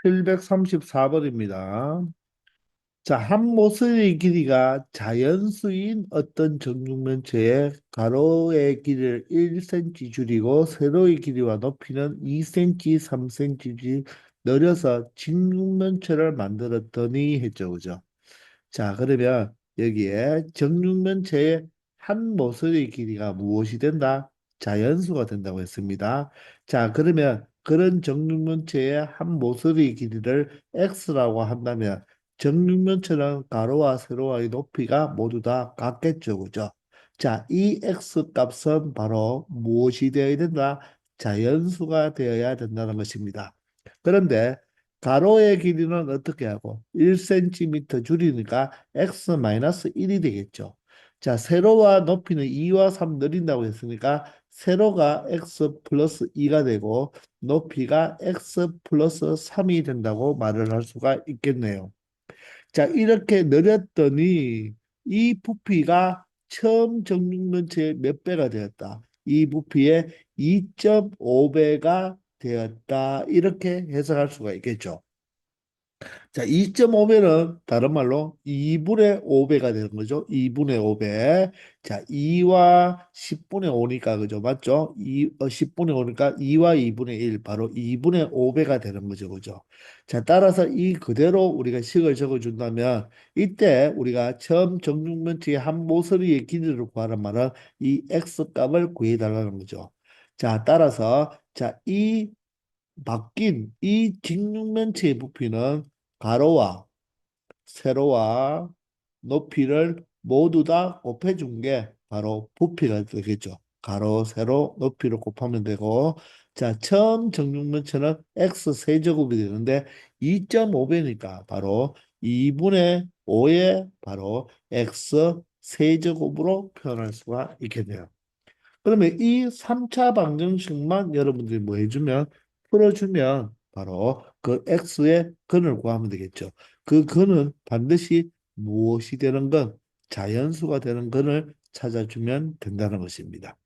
734번입니다. 자, 한 모서리의 길이가 자연수인 어떤 정육면체의 가로의 길이를 1cm 줄이고 세로의 길이와 높이는 2cm, 3cm 늘려서 직육면체를 만들었더니 했죠. 그죠? 자, 그러면 여기에 정육면체의 한 모서리의 길이가 무엇이 된다? 자연수가 된다고 했습니다. 자, 그러면 그런 정육면체의 한 모서리의 길이를 x라고 한다면 정육면체는 가로와 세로와의 높이가 모두 다 같겠죠. 그죠? 자, 이 x 값은 바로 무엇이 되어야 된다? 자연수가 되어야 된다는 것입니다. 그런데 가로의 길이는 어떻게 하고 1cm 줄이니까 x-1이 되겠죠. 자, 세로와 높이는 2와 3 늘린다고 했으니까 세로가 x 플러스 2가 되고 높이가 x 플러스 3이 된다고 말을 할 수가 있겠네요. 자, 이렇게 늘렸더니 이 부피가 처음 정육면체의 몇 배가 되었다. 이 부피의 2.5배가 되었다. 이렇게 해석할 수가 있겠죠. 자, 2.5배는 다른 말로 2분의 5배가 되는 거죠. 2분의 5배. 자, 2와 10분의 5니까 그죠? 맞죠? 10분의 5니까 2와 2분의 1 바로 2분의 5배가 되는 거죠. 그죠? 자, 따라서 이 그대로 우리가 식을 적어 준다면 이때 우리가 처음 정육면체의 한 모서리의 길이를 구하란 말은 이 x 값을 구해 달라는 거죠. 자, 따라서 이 바뀐 이 직육면체의 부피는 가로와 세로와 높이를 모두 다 곱해준 게 바로 부피가 되겠죠. 가로, 세로, 높이를 곱하면 되고, 자, 처음 정육면체는 x 세제곱이 되는데 2.5배니까 바로 2분의 5의 바로 x 세제곱으로 표현할 수가 있겠네요. 그러면 이 3차 방정식만 여러분들이 뭐 해주면 풀어주면 바로 그 x의 근을 구하면 되겠죠. 그 근은 반드시 무엇이 되는 건 자연수가 되는 근을 찾아주면 된다는 것입니다.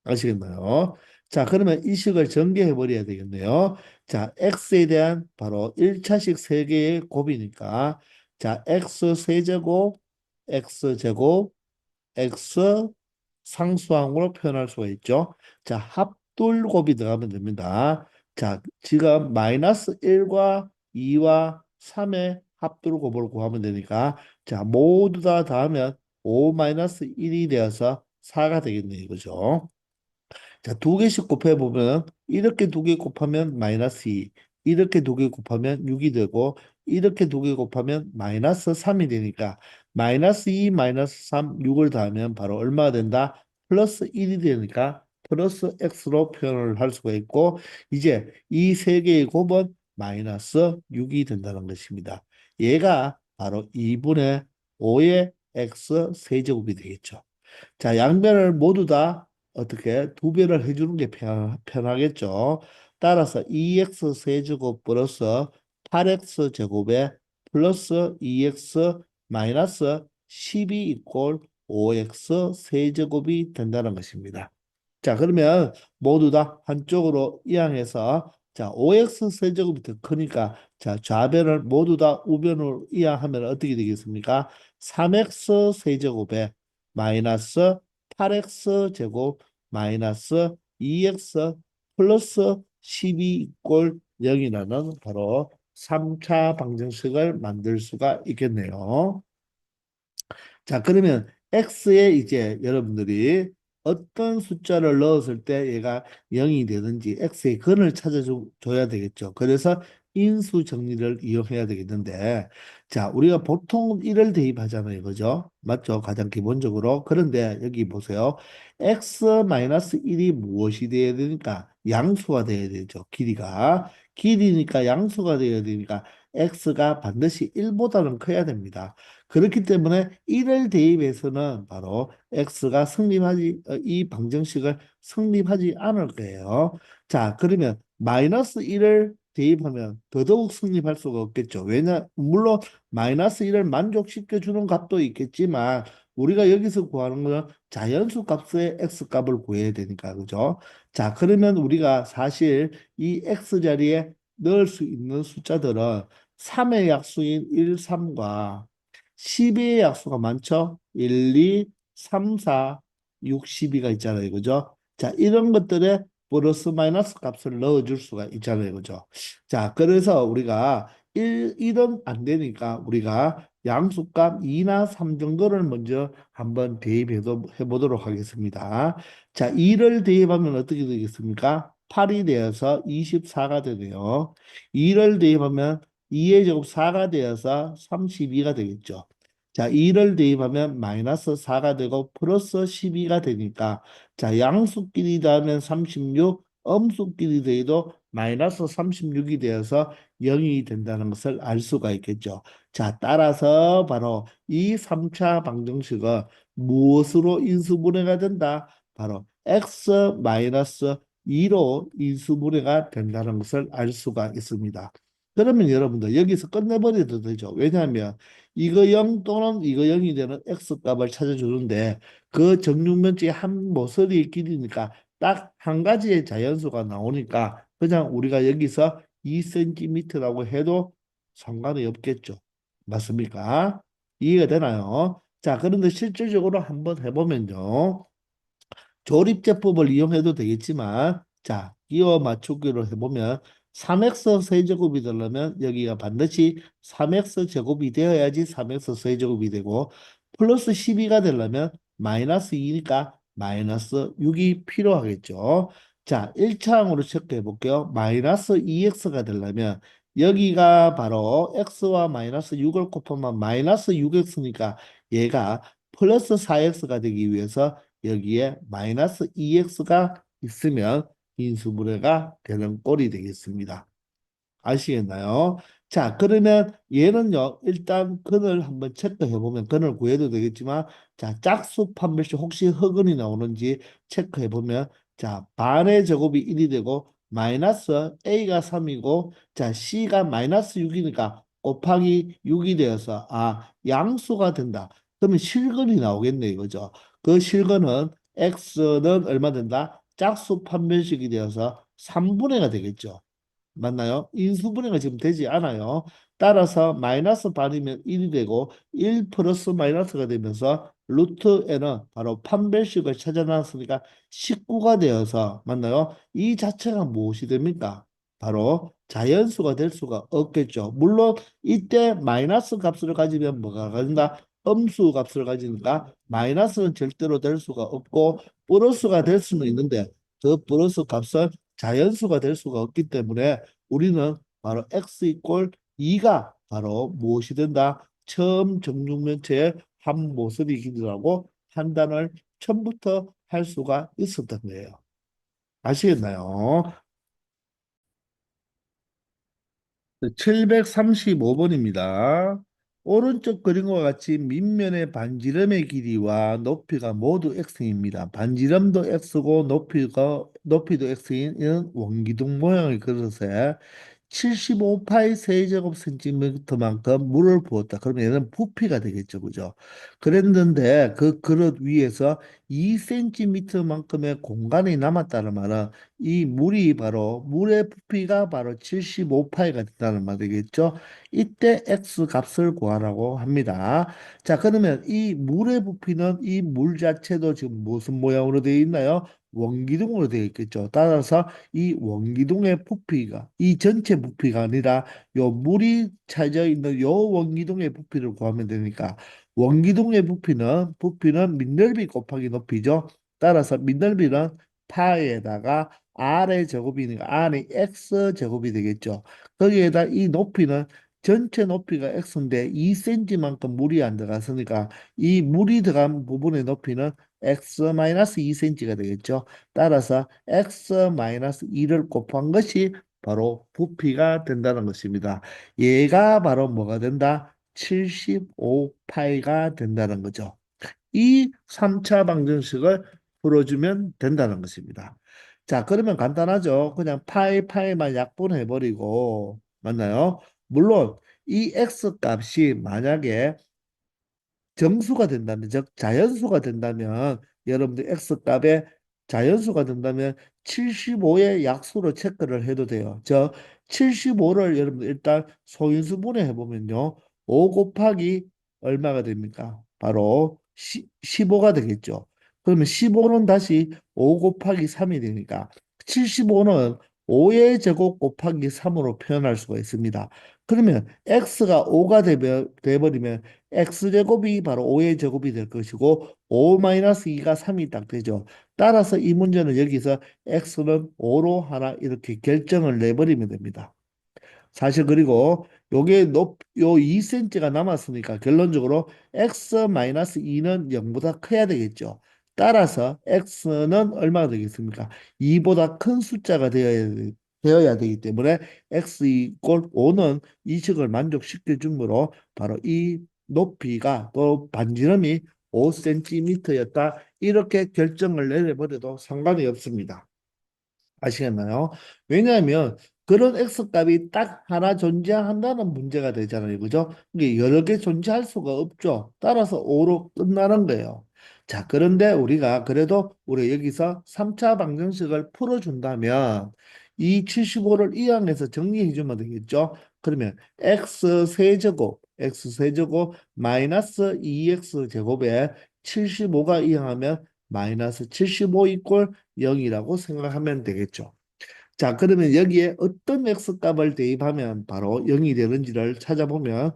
아시겠나요? 자, 그러면 이 식을 전개해 버려야 되겠네요. 자, x에 대한 바로 1차식 세개의 곱이니까 자, x 세제곱, x제곱, x 상수항으로 표현할 수가 있죠. 자, 합돌곱이 들어가면 됩니다. 자, 지금 마이너스 1과 2와 3의 합돌곱을 구하면 되니까 자, 모두 다 더하면 5 마이너스 1이 되어서 4가 되겠네요. 그죠? 자, 두 개씩 곱해보면 이렇게 두 개 곱하면 마이너스 2, 이렇게 두 개 곱하면 6이 되고 이렇게 두 개 곱하면 마이너스 3이 되니까 마이너스 2, 마이너스 3, 6을 더하면 바로 얼마가 된다? 플러스 1이 되니까 플러스 x로 표현을 할 수가 있고 이제 이 세 개의 곱은 마이너스 6이 된다는 것입니다. 얘가 바로 2분의 5의 x 세제곱이 되겠죠. 자, 양변을 모두 다 어떻게 두 배를 해주는 게 편하겠죠. 따라서 2x 세제곱 플러스 8x 제곱에 플러스 2x 마이너스 10이 이꼴 5x 세제곱이 된다는 것입니다. 자, 그러면 모두 다 한쪽으로 이항해서 자, 5x 세제곱이 더 크니까 자, 좌변을 모두 다 우변으로 이항하면 어떻게 되겠습니까? 3x 세제곱에 마이너스 8x 제곱 마이너스 2x 플러스 12 이꼴 0이라는 바로 3차 방정식을 만들 수가 있겠네요. 자, 그러면 x에 이제 여러분들이 어떤 숫자를 넣었을 때 얘가 0이 되는지 x의 근을 찾아줘야 되겠죠. 그래서 인수 정리를 이용해야 되겠는데, 자, 우리가 보통 1을 대입하잖아요. 그죠? 맞죠? 가장 기본적으로. 그런데 여기 보세요. x-1이 무엇이 돼야 되니까? 양수가 돼야 되죠. 길이가. 길이니까 양수가 돼야 되니까 x가 반드시 1보다는 커야 됩니다. 그렇기 때문에 1을 대입해서는 바로 x가 이 방정식을 성립하지 않을 거예요. 자, 그러면 마이너스 1을 대입하면 더더욱 성립할 수가 없겠죠. 물론 마이너스 1을 만족시켜 주는 값도 있겠지만 우리가 여기서 구하는 거는 자연수 값의 x 값을 구해야 되니까, 그죠? 자, 그러면 우리가 사실 이 x 자리에 넣을 수 있는 숫자들은 3의 약수인 1, 3과 12의 약수가 많죠? 1, 2, 3, 4, 6, 12가 있잖아요. 그죠? 자, 이런 것들에 플러스 마이너스 값을 넣어줄 수가 있잖아요. 그죠? 자, 그래서 우리가 1은 안 되니까 우리가 양수값 2나 3 정도를 먼저 한번 대입해도 해보도록 하겠습니다. 자, 2를 대입하면 어떻게 되겠습니까? 8이 되어서 24가 되네요. 2를 대입하면 2의 제곱 4가 되어서 32가 되겠죠. 자, 2를 대입하면 마이너스 4가 되고 플러스 12가 되니까 자, 양수끼리 더하면 36, 음수끼리 더해도 마이너스 36이 되어서 0이 된다는 것을 알 수가 있겠죠. 자, 따라서 바로 이 3차 방정식은 무엇으로 인수분해가 된다? 바로 x 마이너스 2로 인수분해가 된다는 것을 알 수가 있습니다. 그러면 여러분들 여기서 끝내버려도 되죠. 왜냐하면 이거 0 또는 이거 0이 되는 x값을 찾아주는데 그 정육면적이 한 모서리의 길이니까 딱 한 가지의 자연수가 나오니까 그냥 우리가 여기서 2cm라고 해도 상관이 없겠죠. 맞습니까? 이해가 되나요? 자, 그런데 실질적으로 한번 해보면요. 조립제법을 이용해도 되겠지만, 자, 끼워 맞추기로 해보면 3x 세제곱이 되려면 여기가 반드시 3x 제곱이 되어야지 3x 세제곱이 되고 플러스 12가 되려면 마이너스 2니까 마이너스 6이 필요하겠죠. 자, 1차항으로 체크해 볼게요. 마이너스 2x가 되려면 여기가 바로 x와 마이너스 6을 곱하면 마이너스 6x니까 얘가 플러스 4x가 되기 위해서 여기에 마이너스 2x가 있으면 인수분해가 되는 꼴이 되겠습니다. 아시겠나요? 자, 그러면 얘는요, 일단 근을 한번 체크해 보면 근을 구해도 되겠지만, 자, 짝수 판별식 혹시 흑은이 나오는지 체크해 보면, 자, 반의 제곱이 1이 되고, 마이너스 a가 3이고, 자, c가 마이너스 6이니까 곱하기 6이 되어서, 아, 양수가 된다. 그러면 실근이 나오겠네, 이거죠. 그 실근은 x는 얼마 된다? 짝수 판별식이 되어서 3분의가 되겠죠. 맞나요? 인수분해가 지금 되지 않아요. 따라서 마이너스 반이면 1이 되고 1 플러스 마이너스가 되면서 루트 n은 바로 판별식을 찾아놨으니까 19가 되어서 맞나요? 이 자체가 무엇이 됩니까? 바로 자연수가 될 수가 없겠죠. 물론 이때 마이너스 값을 가지면 뭐가 가진다? 음수 값을 가지니까 마이너스는 절대로 될 수가 없고 플러스가 될 수는 있는데 그 플러스 값은 자연수가 될 수가 없기 때문에 우리는 바로 x 이꼴 2가 바로 무엇이 된다? 처음 정육면체의 한 모서리 길이라고 판단을 처음부터 할 수가 있었던 거예요. 아시겠나요? 735번입니다. 오른쪽 그림과 같이 밑면의 반지름의 길이와 높이가 모두 x입니다. 반지름도 x고 높이도 x인 이는 원기둥 모양의 그릇에 75파이 세제곱 센티미터만큼 물을 부었다. 그러면 얘는 부피가 되겠죠. 그죠? 그랬는데 그 그릇 위에서 2cm만큼의 공간이 남았다는 말은 이 물이 바로 물의 부피가 바로 75파이가 된다는 말이겠죠. 이때 x 값을 구하라고 합니다. 자, 그러면 이 물의 부피는 이 물 자체도 지금 무슨 모양으로 되어 있나요? 원기둥으로 되어 있겠죠. 따라서 이 원기둥의 부피가 이 전체 부피가 아니라 요 물이 차져 있는 요 원기둥의 부피를 구하면 되니까 원기둥의 부피는 밑넓이 곱하기 높이죠. 따라서 밑넓이는 파에다가 r의 제곱이니까 r이 x 제곱이 되겠죠. 거기에다 이 높이는 전체 높이가 x인데 2cm만큼 물이 안 들어갔으니까 이 물이 들어간 부분의 높이는 x-2cm가 되겠죠. 따라서 x-2를 곱한 것이 바로 부피가 된다는 것입니다. 얘가 바로 뭐가 된다? 75파이가 된다는 거죠. 이 3차 방정식을 풀어주면 된다는 것입니다. 자, 그러면 간단하죠. 그냥 파이만 약분해버리고, 맞나요? 물론, 이 x 값이 만약에 정수가 된다면, 즉 자연수가 된다면 여러분들 x 값에 자연수가 된다면 75의 약수로 체크를 해도 돼요. 75를 여러분 일단 소인수분해 해보면요. 5 곱하기 얼마가 됩니까? 바로 15가 되겠죠. 그러면 15는 다시 5 곱하기 3이 되니까 75는 5의 제곱 곱하기 3으로 표현할 수가 있습니다. 그러면 x가 5가 돼버리면 x제곱이 바로 5의 제곱이 될 것이고 5-2가 3이 딱 되죠. 따라서 이 문제는 여기서 x는 5로 하나 이렇게 결정을 내버리면 됩니다. 사실 그리고 요 2cm가 남았으니까 결론적으로 x-2는 0보다 커야 되겠죠. 따라서 x는 얼마가 되겠습니까? 2보다 큰 숫자가 되어야 되기 때문에 x 이꼴 5는 이 식을 만족시켜 주므로 바로 이 높이가 또 반지름이 5cm였다. 이렇게 결정을 내려버려도 상관이 없습니다. 아시겠나요? 왜냐하면 그런 x 값이 딱 하나 존재한다는 문제가 되잖아요. 그죠? 이게 여러 개 존재할 수가 없죠. 따라서 5로 끝나는 거예요. 자, 그런데 우리가 그래도 우리 여기서 3차 방정식을 풀어준다면 이 75를 이항해서 정리해 주면 되겠죠. 그러면 x 세제곱 마이너스 2x 제곱에 75가 이항하면 마이너스 75 이꼴 0이라고 생각하면 되겠죠. 자, 그러면 여기에 어떤 x값을 대입하면 바로 0이 되는지를 찾아보면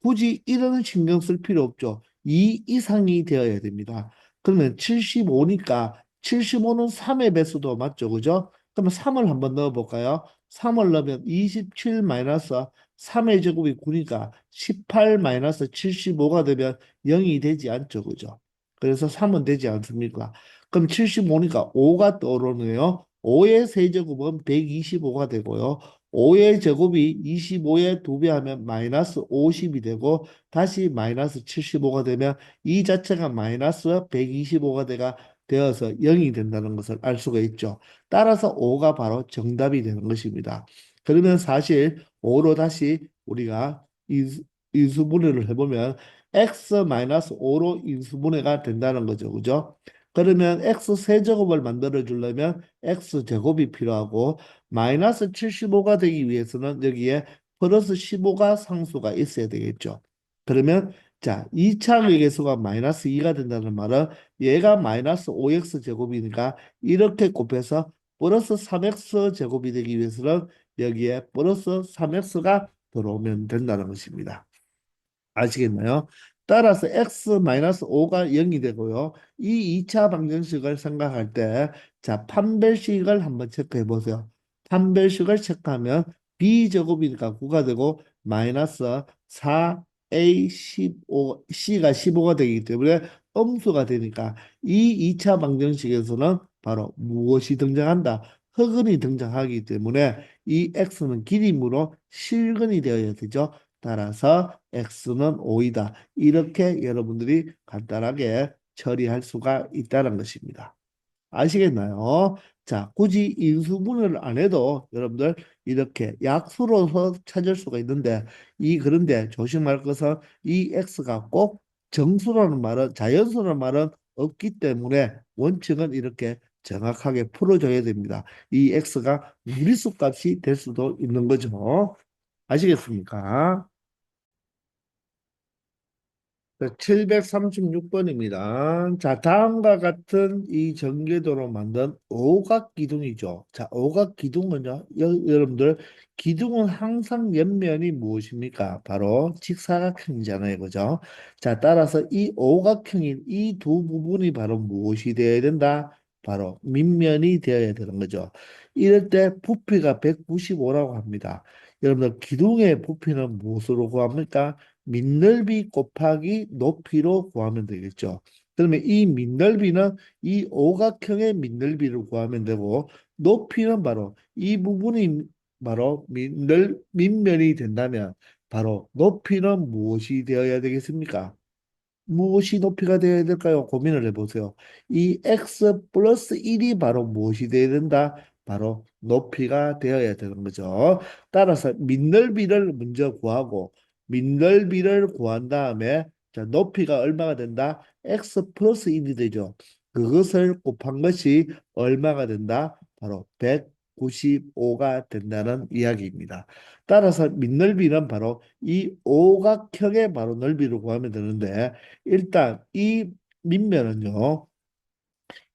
굳이 이런 신경 쓸 필요 없죠. 2 이상이 되어야 됩니다. 그러면 75니까 75는 3의 배수도 맞죠. 그죠? 그러면 3을 한번 넣어볼까요? 3을 넣으면 27 마이너스 3의 제곱이 9니까 18 마이너스 75가 되면 0이 되지 않죠. 그죠? 그래서 3은 되지 않습니까? 그럼 75니까 5가 떠오르네요. 5의 세제곱은 125가 되고요. 5의 제곱이 25의 2배 하면 마이너스 50이 되고 다시 마이너스 75가 되면 이 자체가 마이너스 125가 되어서 0이 된다는 것을 알 수가 있죠. 따라서 5가 바로 정답이 되는 것입니다. 그러면 사실 5로 다시 우리가 인수분해를 해보면 x-5로 인수분해가 된다는 거죠. 그죠? 그러면 x 세제곱을 만들어 주려면 x 제곱이 필요하고 마이너스 75가 되기 위해서는 여기에 플러스 15가 상수가 있어야 되겠죠. 그러면 자, 2차 계수가 마이너스 2가 된다는 말은 얘가 마이너스 5x 제곱이니까 이렇게 곱해서 플러스 3x 제곱이 되기 위해서는 여기에 플러스 3x가 들어오면 된다는 것입니다. 아시겠나요? 따라서 x-5가 0이 되고요. 이 2차 방정식을 생각할 때, 자, 판별식을 한번 체크해 보세요. 판별식을 체크하면 b제곱이니까 9가 되고, 마이너스 4a 15, c가 15가 되기 때문에 음수가 되니까 이 2차 방정식에서는 바로 무엇이 등장한다? 흑은이 등장하기 때문에 이 x는 길이므로 실근이 되어야 되죠. 따라서 x는 5이다. 이렇게 여러분들이 간단하게 처리할 수가 있다는 것입니다. 아시겠나요? 자, 굳이 인수분해를 안 해도 여러분들 이렇게 약수로서 찾을 수가 있는데 그런데 조심할 것은 이 x가 꼭 정수라는 말은 자연수라는 말은 없기 때문에 원칙은 이렇게 정확하게 풀어줘야 됩니다. 이 x가 무리수 값이 될 수도 있는 거죠. 아시겠습니까? 736번입니다. 자, 다음과 같은 이 전개도로 만든 오각기둥이죠. 자, 오각기둥은요, 여러분들, 기둥은 항상 옆면이 무엇입니까? 바로 직사각형이잖아요. 그죠? 자, 따라서 이 오각형인 이 두 부분이 바로 무엇이 되어야 된다? 바로 밑면이 되어야 되는 거죠. 이럴 때 부피가 195라고 합니다. 여러분들, 기둥의 부피는 무엇으로 구합니까? 밑넓이 곱하기 높이로 구하면 되겠죠. 그러면 이 밑넓이는 이 오각형의 밑넓이를 구하면 되고 높이는 바로 이 부분이 바로 밑면이 된다면 바로 높이는 무엇이 되어야 되겠습니까? 무엇이 높이가 되어야 될까요? 고민을 해보세요. 이 x 플러스 1이 바로 무엇이 되어야 된다? 바로 높이가 되어야 되는 거죠. 따라서 밑넓이를 먼저 구하고 밑넓이를 구한 다음에 자, 높이가 얼마가 된다? x 플러스 1이 되죠. 그것을 곱한 것이 얼마가 된다? 바로 195가 된다는 이야기입니다. 따라서 밑넓이는 바로 이 오각형의 바로 넓이를 구하면 되는데 일단 이 밑면은요.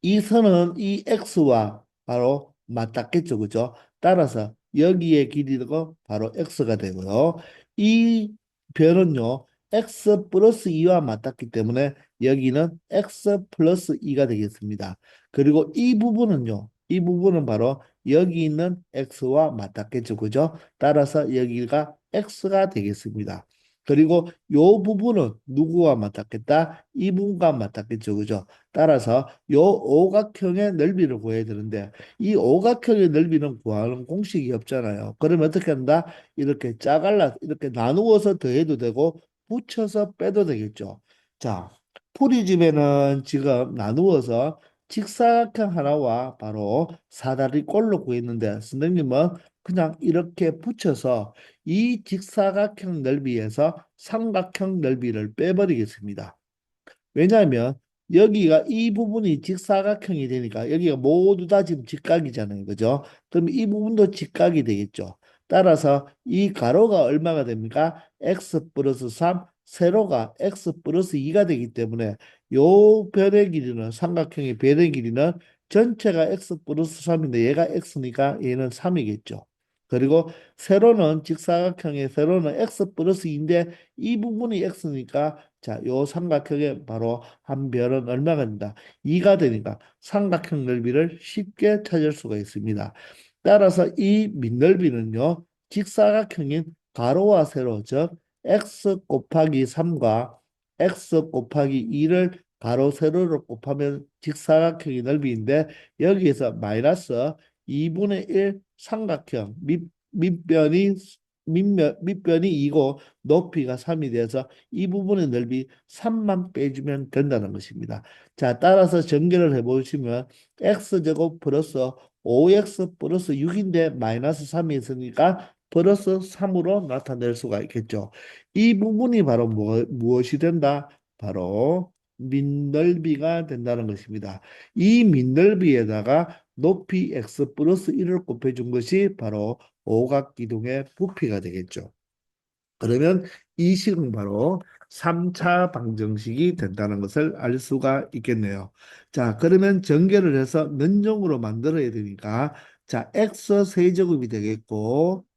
이 선은 이 x와 바로 맞닿겠죠. 그죠? 따라서 여기의 길이가 바로 x가 되고요. 이 변은요. x 플러스 2와 맞닿기 때문에 여기는 x 플러스 2가 되겠습니다. 그리고 이 부분은요. 이 부분은 바로 여기 있는 x와 맞닿겠죠. 그죠? 따라서 여기가 x가 되겠습니다. 그리고 요 부분은 누구와 맞닿겠다? 이 부분과 맞닿겠죠. 그죠? 따라서 요 오각형의 넓이를 구해야 되는데 이 오각형의 넓이는 구하는 공식이 없잖아요. 그러면 어떻게 한다? 이렇게 짜갈라 이렇게 나누어서 더해도 되고 붙여서 빼도 되겠죠. 자, 풀이집에는 지금 나누어서 직사각형 하나와 바로 사다리꼴로 구했는데 선생님은 그냥 이렇게 붙여서 이 직사각형 넓이에서 삼각형 넓이를 빼버리겠습니다. 왜냐하면 여기가 이 부분이 직사각형이 되니까 여기가 모두 다 지금 직각이잖아요. 그죠? 그럼 이 부분도 직각이 되겠죠. 따라서 이 가로가 얼마가 됩니까? x 플러스 3, 세로가 x 플러스 2가 되기 때문에 요 변의 길이는 삼각형의 변의 길이는 전체가 x 플러스 3인데 얘가 x니까 얘는 3이겠죠. 그리고 세로는 직사각형의 세로는 x 플러스 2인데 이 부분이 x니까 자, 요 삼각형의 바로 한 변은 얼마가 된다? 2가 되니까 삼각형 넓이를 쉽게 찾을 수가 있습니다. 따라서 이 밑넓이는요, 직사각형인 가로와 세로, 즉 x 곱하기 3과 x 곱하기 2를 가로 세로로 곱하면 직사각형의 넓이인데 여기에서 마이너스 2분의 1 삼각형 밑변이 밑변이 2고 높이가 3이 돼서 이 부분의 넓이 3만 빼주면 된다는 것입니다. 자, 따라서 전개를 해보시면 x제곱 플러스 5x 플러스 6인데 마이너스 3이 있으니까 플러스 3으로 나타낼 수가 있겠죠. 이 부분이 바로 무엇이 된다? 바로 밑넓이가 된다는 것입니다. 이 밑넓이에다가 높이 x 플러스 1을 곱해준 것이 바로 오각기둥의 부피가 되겠죠. 그러면 이 식은 바로 3차 방정식이 된다는 것을 알 수가 있겠네요. 자, 그러면 전개를 해서 면적으로 만들어야 되니까 자, x 세제곱이 되겠고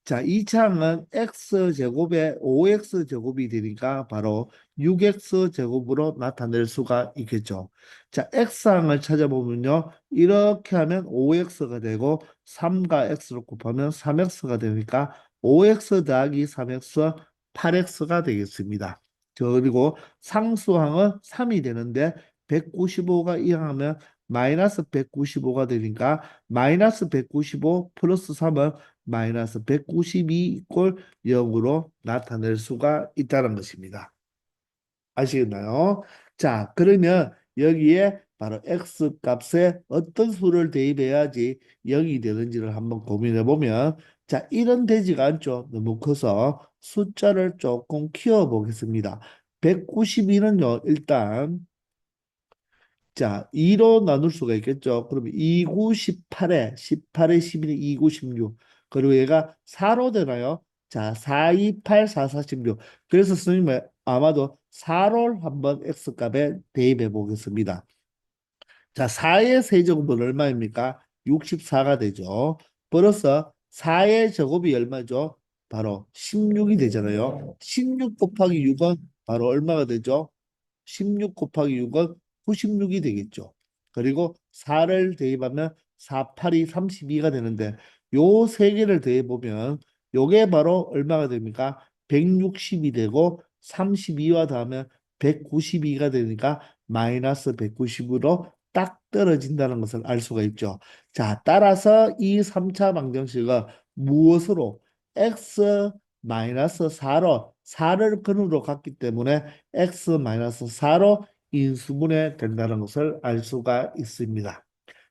자, 이 창은 x제곱에 5x제곱이 되니까 바로 6x제곱으로 나타낼 수가 있겠죠. 자, x항을 찾아보면요. 이렇게 하면 5x가 되고 3과 x를 곱하면 3x가 되니까 5x 더하기 3x 8x가 되겠습니다. 그리고 상수항은 3이 되는데 195가 이항하면 마이너스 195가 되니까 마이너스 195 플러스 3은 마이너스 192 이꼴 0으로 나타낼 수가 있다는 것입니다. 아시겠나요? 자, 그러면 여기에 바로 x 값에 어떤 수를 대입해야지 0이 되는지를 한번 고민해 보면 자, 이런 되지가 않죠. 너무 커서 숫자를 조금 키워 보겠습니다. 192는요, 일단 자, 2로 나눌 수가 있겠죠. 그러면 2, 9, 18에 18에 11에 2, 9, 16. 그리고 얘가 4로 되나요? 자, 4, 2, 8, 4, 4, 16. 그래서 선생님은 아마도 4를 한번 x값에 대입해 보겠습니다. 자, 4의 세제곱은 얼마입니까? 64가 되죠. 플러스 4의 제곱이 얼마죠? 바로 16이 되잖아요. 16 곱하기 6은 바로 얼마가 되죠? 16 곱하기 6은 96이 되겠죠. 그리고 4를 대입하면 4, 8이 32가 되는데 요 세 개를 대입보면 요게 바로 얼마가 됩니까? 160이 되고 32와 더하면 192가 되니까 마이너스 190으로 딱 떨어진다는 것을 알 수가 있죠. 자, 따라서 이 3차 방정식은 무엇으로 x 마이너스 4로 4를 근으로 갔기 때문에 x-4로 인수분해 된다는 것을 알 수가 있습니다.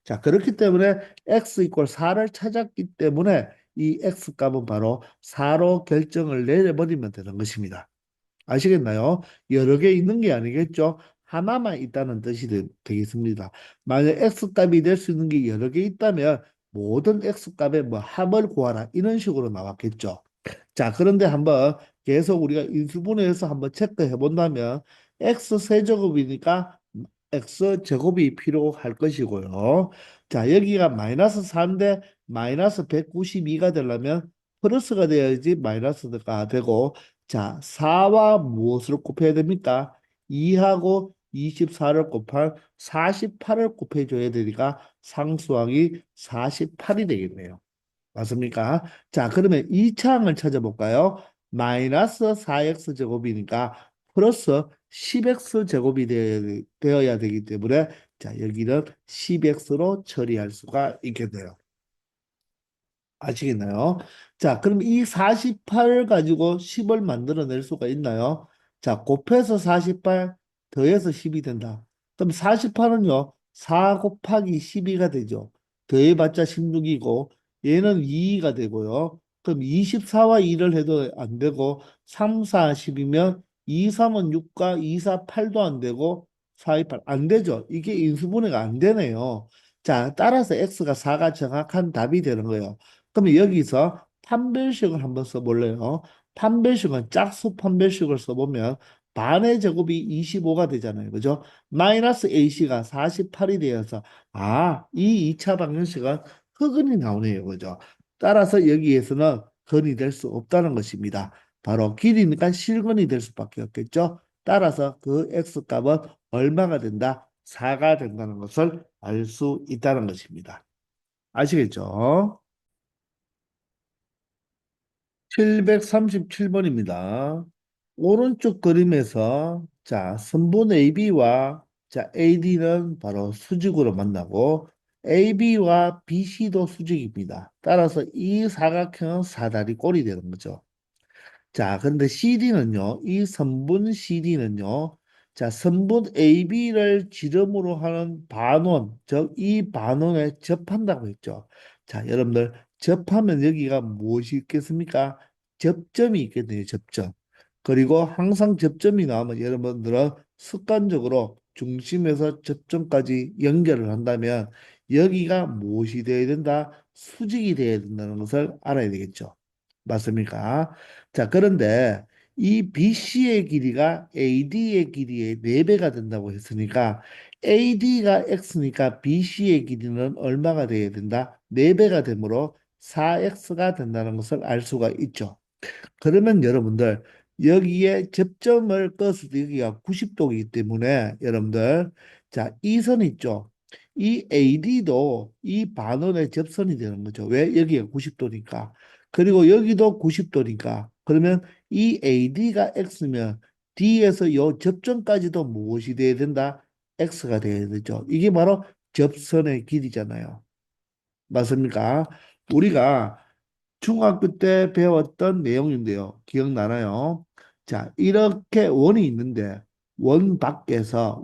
자, 그렇기 때문에 x 이퀄 4를 찾았기 때문에 이 x 값은 바로 4로 결정을 내려버리면 되는 것입니다. 아시겠나요? 여러 개 있는 게 아니겠죠? 하나만 있다는 뜻이 되겠습니다. 만약 x 값이 될 수 있는 게 여러 개 있다면 모든 x 값의 뭐 합을 구하라 이런 식으로 나왔겠죠. 자, 그런데 한번 계속 우리가 인수분해해서 한번 체크해 본다면 x 세제곱이니까 x 제곱이 필요할 것이고요. 자, 여기가 마이너스 4인데 마이너스 192가 되려면 플러스가 되어야지 마이너스가 되고, 자, 4와 무엇을 곱해야 됩니까? 2하고 24를 곱한 48을 곱해줘야 되니까 상수항이 48이 되겠네요. 맞습니까? 자, 그러면 2차항을 찾아볼까요? 마이너스 4x 제곱이니까 플러스 10x 제곱이 되어야 되기 때문에 자, 여기는 10x로 처리할 수가 있겠네요. 아시겠나요? 자, 그럼 이 48 가지고 10을 만들어낼 수가 있나요? 자, 곱해서 48 더해서 10이 된다. 그럼 48은요, 4 곱하기 12가 되죠. 더해봤자 16이고, 얘는 2가 되고요. 그럼 24와 2를 해도 안 되고, 3, 4, 10이면 2, 3은 6과 2, 4, 8도 안 되고, 4, 2, 8. 안 되죠. 이게 인수분해가 안 되네요. 자, 따라서 x가 4가 정확한 답이 되는 거예요. 그러면 여기서 판별식을 한번 써볼래요. 판별식은 짝수 판별식을 써보면 반의 제곱이 25가 되잖아요. 그죠? 마이너스 AC가 48이 되어서 이 2차 방정식은 흑은이 나오네요. 그죠? 따라서 여기에서는 근이 될 수 없다는 것입니다. 바로 길이니까 실근이 될 수밖에 없겠죠. 따라서 그 X값은 얼마가 된다? 4가 된다는 것을 알 수 있다는 것입니다. 아시겠죠? 737번입니다. 오른쪽 그림에서 자, 선분 AB와 자, AD는 바로 수직으로 만나고 AB와 BC도 수직입니다. 따라서 이 사각형은 사다리 꼴이 되는 거죠. 자, 근데 CD는요, 이 선분 CD는요, 자, 선분 AB를 지름으로 하는 반원, 즉, 이 반원에 접한다고 했죠. 자, 여러분들, 접하면 여기가 무엇이 있겠습니까? 접점이 있겠네요, 접점. 그리고 항상 접점이 나오면 여러분들은 습관적으로 중심에서 접점까지 연결을 한다면 여기가 무엇이 되어야 된다? 수직이 되어야 된다는 것을 알아야 되겠죠. 맞습니까? 자, 그런데 이 BC의 길이가 AD의 길이의 4배가 된다고 했으니까 AD가 X니까 BC의 길이는 얼마가 돼야 된다? 4배가 되므로 4X가 된다는 것을 알 수가 있죠. 그러면 여러분들 여기에 접점을 껐을 때 여기가 90도이기 때문에 여러분들 자, 이 선 있죠. 이 AD도 이 반원의 접선이 되는 거죠. 왜? 여기가 90도니까. 그리고 여기도 90도니까. 그러면 이 AD가 X면 D에서 요 접점까지도 무엇이 돼야 된다? X가 돼야 되죠. 이게 바로 접선의 길이잖아요. 맞습니까? 우리가 중학교 때 배웠던 내용인데요. 기억나나요? 자, 이렇게 원이 있는데 원 밖에서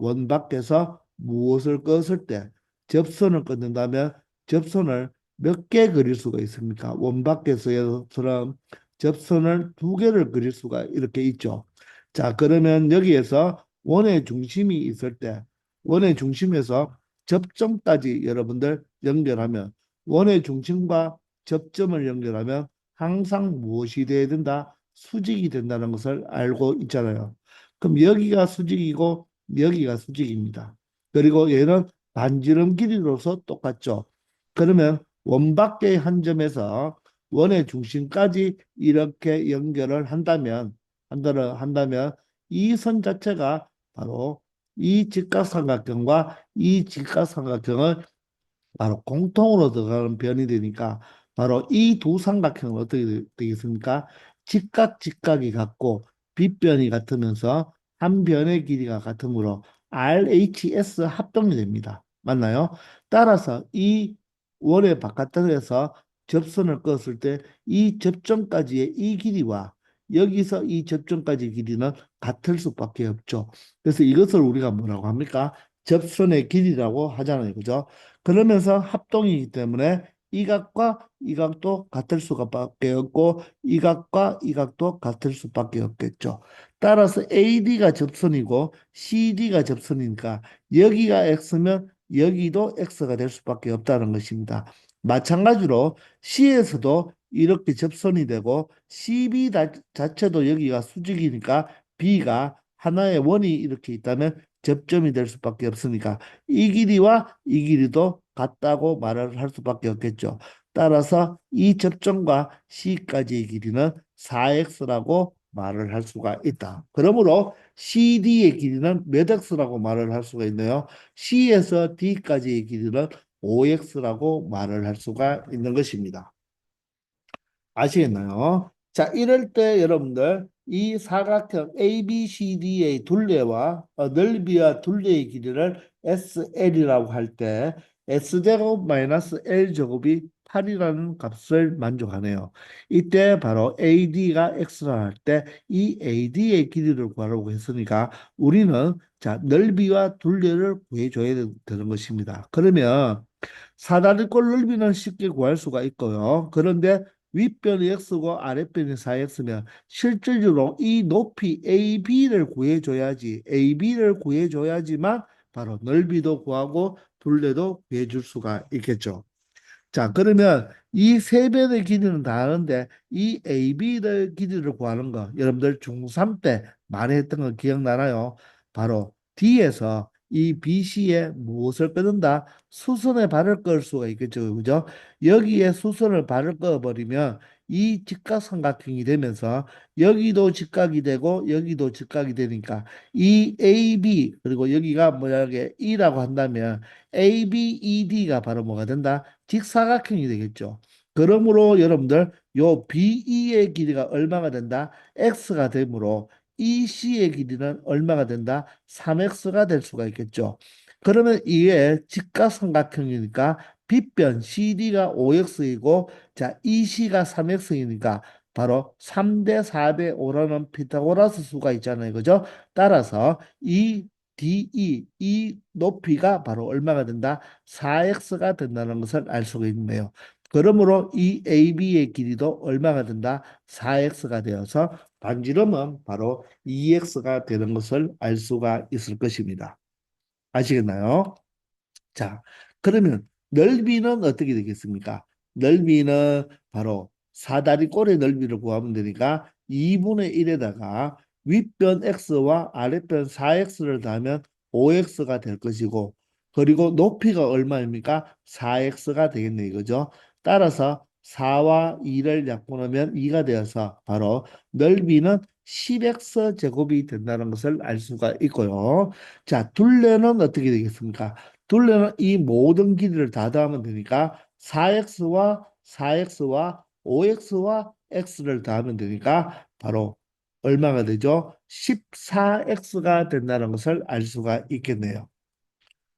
무엇을 껐을 때 접선을 끊는다면 접선을 몇 개 그릴 수가 있습니까? 원 밖에서처럼 접선을 2개를 그릴 수가 이렇게 있죠. 자, 그러면 여기에서 원의 중심이 있을 때 원의 중심에서 접점까지 여러분들 연결하면 원의 중심과 접점을 연결하면 항상 무엇이 돼야 된다? 수직이 된다는 것을 알고 있잖아요. 그럼 여기가 수직이고 여기가 수직입니다. 그리고 얘는 반지름 길이로서 똑같죠. 그러면 원밖의 한 점에서 원의 중심까지 이렇게 연결을 한다면 이 선 자체가 바로 이 직각삼각형과 이 직각삼각형을 바로 공통으로 들어가는 변이 되니까 바로 이 두 삼각형은 어떻게 되겠습니까? 직각이 같고 빗변이 같으면서 한 변의 길이가 같으므로 RHS 합동이 됩니다. 맞나요? 따라서 이 원의 바깥쪽에서 접선을 껐을 때 이 접점까지의 이 길이와 여기서 이 접점까지 길이는 같을 수밖에 없죠. 그래서 이것을 우리가 뭐라고 합니까? 접선의 길이라고 하잖아요. 그죠? 그러면서 합동이기 때문에 이 각과 이 각도 같을 수밖에 없고 이 각과 이 각도 같을 수밖에 없겠죠. 따라서 AD가 접선이고 CD가 접선이니까 여기가 X면 여기도 X가 될 수밖에 없다는 것입니다. 마찬가지로 C에서도 이렇게 접선이 되고 CB 자체도 여기가 수직이니까 B가 하나의 원이 이렇게 있다면 접점이 될 수밖에 없으니까 이 길이와 이 길이도 같다고 말을 할 수밖에 없겠죠. 따라서 이 접점과 C까지의 길이는 4x라고 말을 할 수가 있다. 그러므로 CD의 길이는 몇 x라고 말을 할 수가 있네요. C에서 D까지의 길이는 5x라고 말을 할 수가 있는 것입니다. 아시겠나요? 자, 이럴 때 여러분들 이 사각형 ABCD의 둘레와 넓이와 둘레의 길이를 SL이라고 할 때 S제곱 마이너스 L제곱이 8이라는 값을 만족하네요. 이때 바로 AD가 X라 할 때 이 AD의 길이를 구하라고 했으니까 우리는 자, 넓이와 둘레를 구해줘야 되는 것입니다. 그러면 사다리꼴 넓이는 쉽게 구할 수가 있고요. 그런데 윗변이 x고 아랫변이 4x면 실질적으로 이 높이 AB를 구해줘야지 AB를 구해줘야지만 바로 넓이도 구하고 둘레도 구해줄 수가 있겠죠. 자, 그러면 이 세 변의 길이는 다 아는데 이 AB의 길이를 구하는 거 여러분들 중3 때 많이 했던 거 기억나나요? 바로 D에서 이 BC에 무엇을 끊는다? 수선에 발을 끌 수가 있겠죠. 그죠? 여기에 수선을 발을 꺼버리면 이 직각삼각형이 되면서 여기도 직각이 되고 여기도 직각이 되니까 이 AB 그리고 여기가 뭐냐게 E라고 한다면 ABED가 바로 뭐가 된다? 직사각형이 되겠죠. 그러므로 여러분들 요 BE의 길이가 얼마가 된다? X가 되므로 EC의 길이는 얼마가 된다? 3X가 될 수가 있겠죠. 그러면 이게 직각삼각형이니까 빗변 CD가 5X이고 자 EC가 3X이니까 바로 3대 4대 5라는 피타고라스 수가 있잖아요. 그죠? 따라서 이 DE 이 높이가 바로 얼마가 된다? 4x가 된다는 것을 알 수가 있네요. 그러므로 이 AB의 길이도 얼마가 된다? 4x가 되어서 반지름은 바로 2x가 되는 것을 알 수가 있을 것입니다. 아시겠나요? 자, 그러면 넓이는 어떻게 되겠습니까? 넓이는 바로 사다리 꼴의 넓이를 구하면 되니까 2분의 1에다가 윗변 x와 아랫변 4x를 더하면 5x가 될 것이고 그리고 높이가 얼마입니까? 4x가 되겠네 이거죠. 따라서 4와 2를 약분하면 2가 되어서 바로 넓이는 10x 제곱이 된다는 것을 알 수가 있고요. 자, 둘레는 어떻게 되겠습니까? 둘레는 이 모든 길이를 다 더하면 되니까 4x와 5x와 x를 더하면 되니까 바로 얼마가 되죠? 14x가 된다는 것을 알 수가 있겠네요.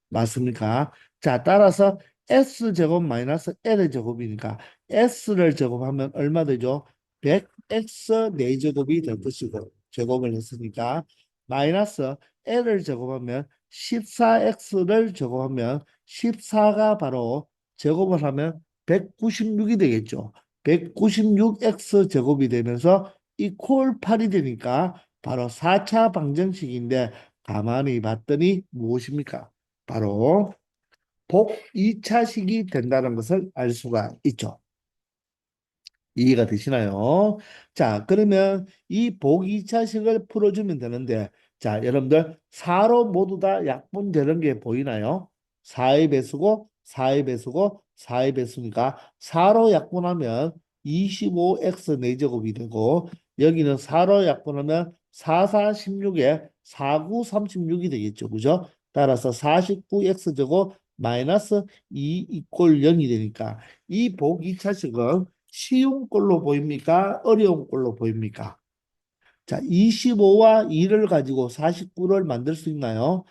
맞습니까? 자, 따라서 S제곱 마이너스 L의 제곱이니까 S를 제곱하면 얼마 되죠? 100X 4제곱이 될 것이고 제곱을 했으니까 마이너스 L을 제곱하면 14X를 제곱하면 14가 바로 제곱을 하면 196이 되겠죠. 196X 제곱이 되면서 이퀄 8이 되니까 바로 4차 방정식인데 가만히 봤더니 무엇입니까? 바로 복 2차식이 된다는 것을 알 수가 있죠. 이해가 되시나요? 자, 그러면 이 복 2차식을 풀어주면 되는데, 자, 여러분들 4로 모두 다 약분되는 게 보이나요? 4의 배수고, 4의 배수고, 4의 배수니까 4로 약분하면 25x 4제곱이 되고, 여기는 4로 약분하면 4, 4, 16에 4, 9, 36이 되겠죠. 그죠? 따라서 49x 제곱 마이너스 2 이꼴 0이 되니까 이 복 2차식은 쉬운 꼴로 보입니까? 어려운 꼴로 보입니까? 자, 25와 2를 가지고 49를 만들 수 있나요?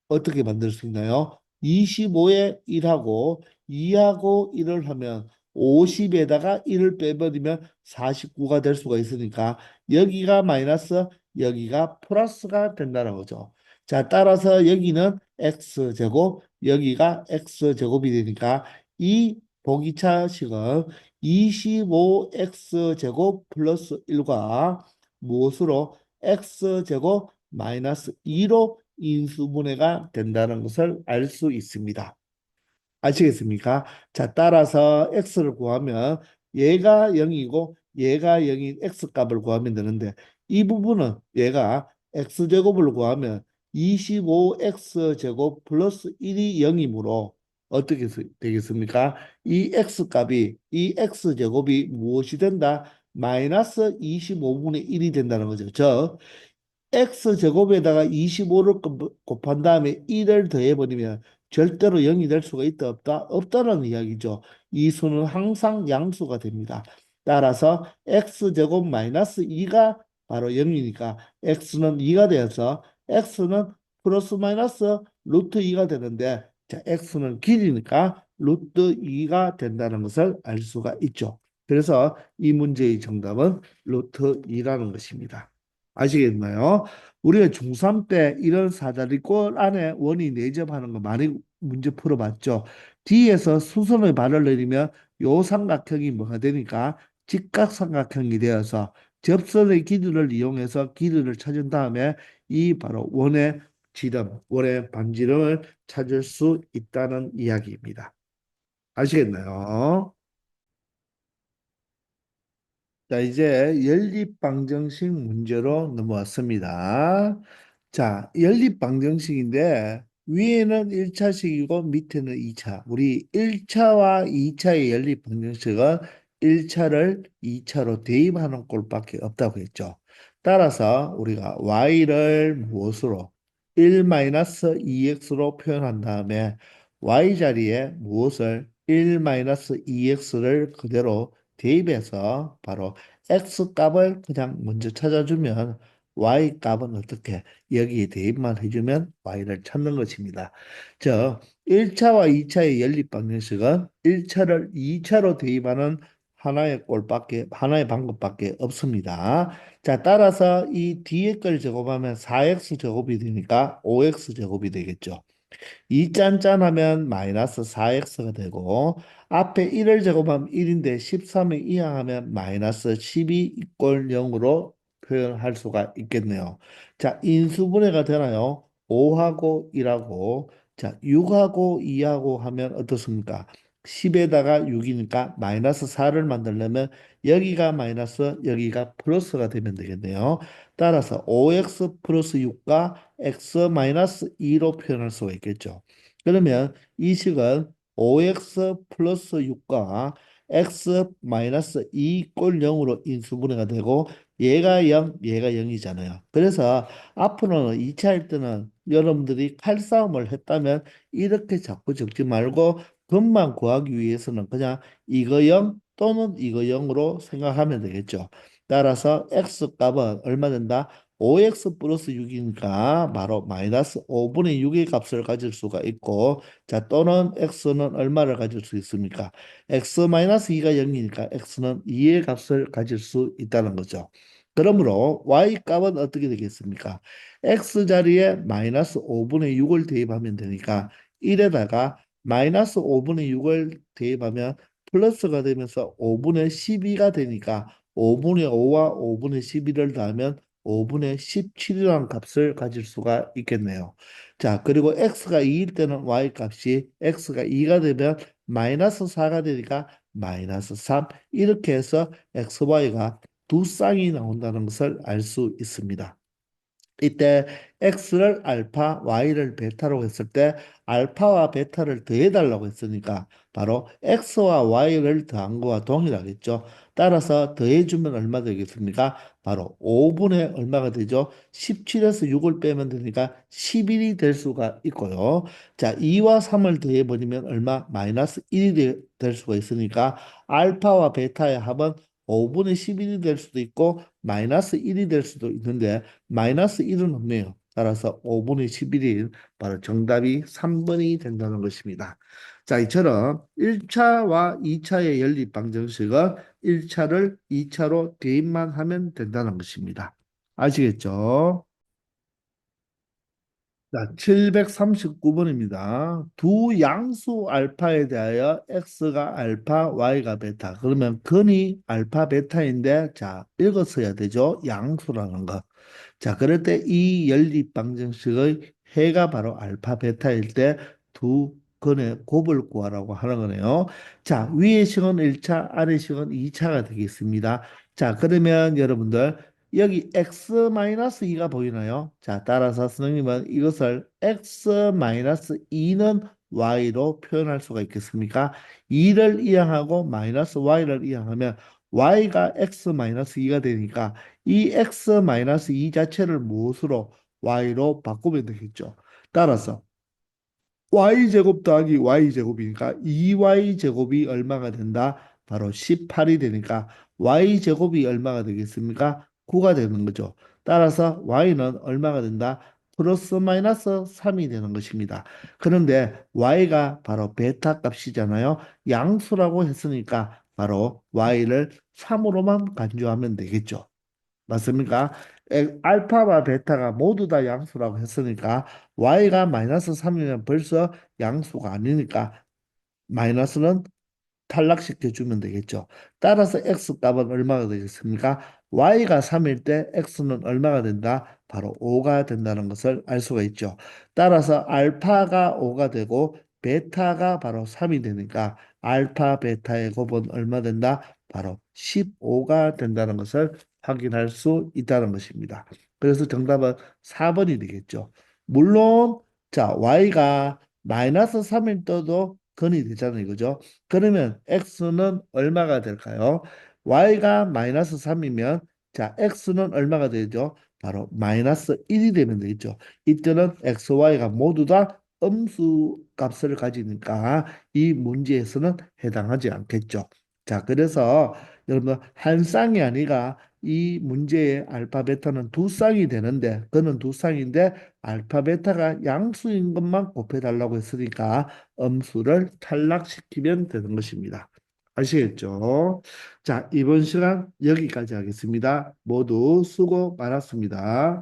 어떻게 만들 수 있나요? 25에 1하고 2하고 1을 하면 50에다가 1을 빼버리면 49가 될 수가 있으니까 여기가 마이너스 여기가 플러스가 된다는 거죠. 자, 따라서 여기는 x제곱 여기가 x제곱이 되니까 이 보기차식은 25x제곱 플러스 1과 무엇으로 x제곱 마이너스 2로 인수분해가 된다는 것을 알 수 있습니다. 아시겠습니까? 자, 따라서 x를 구하면 얘가 0이고 얘가 0인 x 값을 구하면 되는데 이 부분은 얘가 x제곱을 구하면 25x 제곱 플러스 1이 0이므로 어떻게 되겠습니까? 이 x 값이 이 x 제곱이 무엇이 된다? 마이너스 25분의 1이 된다는 거죠. 즉 x 제곱에다가 25를 곱한 다음에 1을 더해버리면 절대로 0이 될 수가 있다 없다? 없다는 이야기죠. 이 수는 항상 양수가 됩니다. 따라서 x 제곱 마이너스 2가 바로 0이니까 x는 2가 되어서 x는 플러스 마이너스 루트 2가 되는데 자, x는 길이니까 루트 2가 된다는 것을 알 수가 있죠. 그래서 이 문제의 정답은 루트 2라는 것입니다. 아시겠나요? 우리가 중3 때 이런 사다리꼴 안에 원이 내접하는 거 많이 문제 풀어봤죠. D에서 수선의 발을 내리면 요 삼각형이 뭐가 되니까 직각삼각형이 되어서 접선의 길이를 이용해서 길이를 찾은 다음에 이 바로 원의 지름, 원의 반지름을 찾을 수 있다는 이야기입니다. 아시겠나요? 자, 이제 연립방정식 문제로 넘어왔습니다. 자, 연립방정식인데 위에는 1차식이고 밑에는 2차. 우리 1차와 2차의 연립방정식은 1차를 2차로 대입하는 꼴밖에 없다고 했죠. 따라서 우리가 y를 무엇으로 1-2x로 표현한 다음에 y 자리에 무엇을 1-2x를 그대로 대입해서 바로 x 값을 그냥 먼저 찾아주면 y 값은 어떻게 여기에 대입만 해주면 y를 찾는 것입니다. 저 1차와 2차의 연립 방정식은 1차를 2차로 대입하는 하나의 방법밖에 없습니다. 자, 따라서 이 뒤에 걸 제곱하면 4x 제곱이 되니까 5x 제곱이 되겠죠. 2 짠짠하면 마이너스 4x가 되고 앞에 1을 제곱하면 1인데 13을 이항하면 마이너스 12 이꼴 0으로 표현할 수가 있겠네요. 자, 인수분해가 되나요? 5하고 1하고 자, 6하고 2하고 하면 어떻습니까? 10에다가 6이니까 마이너스 4를 만들려면 여기가 마이너스 여기가 플러스가 되면 되겠네요. 따라서 5x 플러스 6과 x 마이너스 2로 표현할 수가 있겠죠. 그러면 이 식은 5x 플러스 6과 x 마이너스 2 꼴 0으로 인수분해가 되고 얘가 0, 얘가 0이잖아요. 그래서 앞으로는 2차일 때는 여러분들이 칼싸움을 했다면 이렇게 자꾸 적지 말고 근만 구하기 위해서는 그냥 이거 0 또는 이거 0으로 생각하면 되겠죠. 따라서 x 값은 얼마 된다? 5x 플러스 6이니까 바로 마이너스 5분의 6의 값을 가질 수가 있고 자 또는 x는 얼마를 가질 수 있습니까? x 마이너스 2가 0이니까 x는 2의 값을 가질 수 있다는 거죠. 그러므로 y 값은 어떻게 되겠습니까? x 자리에 마이너스 5분의 6을 대입하면 되니까 1에다가 마이너스 5분의 6을 대입하면 플러스가 되면서 5분의 12가 되니까 5분의 5와 5분의 12를 더하면 5분의 17이라는 값을 가질 수가 있겠네요. 자, 그리고 x가 2일 때는 y 값이 x가 2가 되면 마이너스 4가 되니까 마이너스 3 이렇게 해서 x, y가 두 쌍이 나온다는 것을 알 수 있습니다. 이때 x를 알파, y를 베타로 했을 때 알파와 베타를 더해달라고 했으니까 바로 x와 y를 더한 거와 동일하겠죠. 따라서 더해주면 얼마 되겠습니까? 바로 5분의 얼마가 되죠? 17에서 6을 빼면 되니까 11이 될 수가 있고요. 자, 2와 3을 더해버리면 얼마? 마이너스 1이 될 수가 있으니까 알파와 베타의 합은 5분의 11이 될 수도 있고 마이너스 1이 될 수도 있는데 마이너스 1은 없네요. 따라서 5분의 11인 바로 정답이 3번이 된다는 것입니다. 자, 이처럼 1차와 2차의 연립방정식은 1차를 2차로 대입만 하면 된다는 것입니다. 아시겠죠? 자, 739번입니다. 두 양수 알파에 대하여 x가 알파, y가 베타. 그러면 근이 알파, 베타인데 자, 읽었어야 되죠? 양수라는 거. 자, 그럴 때 이 연립 방정식의 해가 바로 알파, 베타일 때 두 근의 곱을 구하라고 하는 거네요. 자, 위의 식은 1차, 아래 식은 2차가 되겠습니다. 자, 그러면 여러분들 여기 x-2가 보이나요? 자, 따라서 선생님은 이것을 x-2는 y로 표현할 수가 있겠습니까? 2를 이항하고 마이너스 y를 이항하면 y가 x-2가 되니까 이 x-2 자체를 무엇으로 y로 바꾸면 되겠죠. 따라서 y제곱 더하기 y제곱이니까 2y제곱이 얼마가 된다? 바로 18이 되니까 y제곱이 얼마가 되겠습니까? 9가 되는 거죠. 따라서 y는 얼마가 된다? 플러스 마이너스 3이 되는 것입니다. 그런데 y가 바로 베타 값이잖아요. 양수라고 했으니까 바로 y를 3으로만 간주하면 되겠죠. 맞습니까? 알파와 베타가 모두 다 양수라고 했으니까 y가 마이너스 3이면 벌써 양수가 아니니까 마이너스는 탈락시켜 주면 되겠죠. 따라서 x 값은 얼마가 되겠습니까? y가 3일 때 x는 얼마가 된다? 바로 5가 된다는 것을 알 수가 있죠. 따라서 알파가 5가 되고 베타가 바로 3이 되니까 알파 베타의 곱은 얼마 된다? 바로 15가 된다는 것을 확인할 수 있다는 것입니다. 그래서 정답은 4번이 되겠죠. 물론 자 y가 마이너스 3일 때도 근이 되잖아요. 이거죠. 그러면 x는 얼마가 될까요? y가 마이너스 3이면 자 x는 얼마가 되죠? 바로 마이너스 1이 되면 되겠죠. 이때는 x, y가 모두 다 음수 값을 가지니까 이 문제에서는 해당하지 않겠죠. 자, 그래서 여러분 한 쌍이 아니라 이 문제의 알파 베타는 두 쌍이 되는데 그는 두 쌍인데 알파 베타가 양수인 것만 곱해달라고 했으니까 음수를 탈락시키면 되는 것입니다. 아시겠죠? 자, 이번 시간 여기까지 하겠습니다. 모두 수고 많았습니다.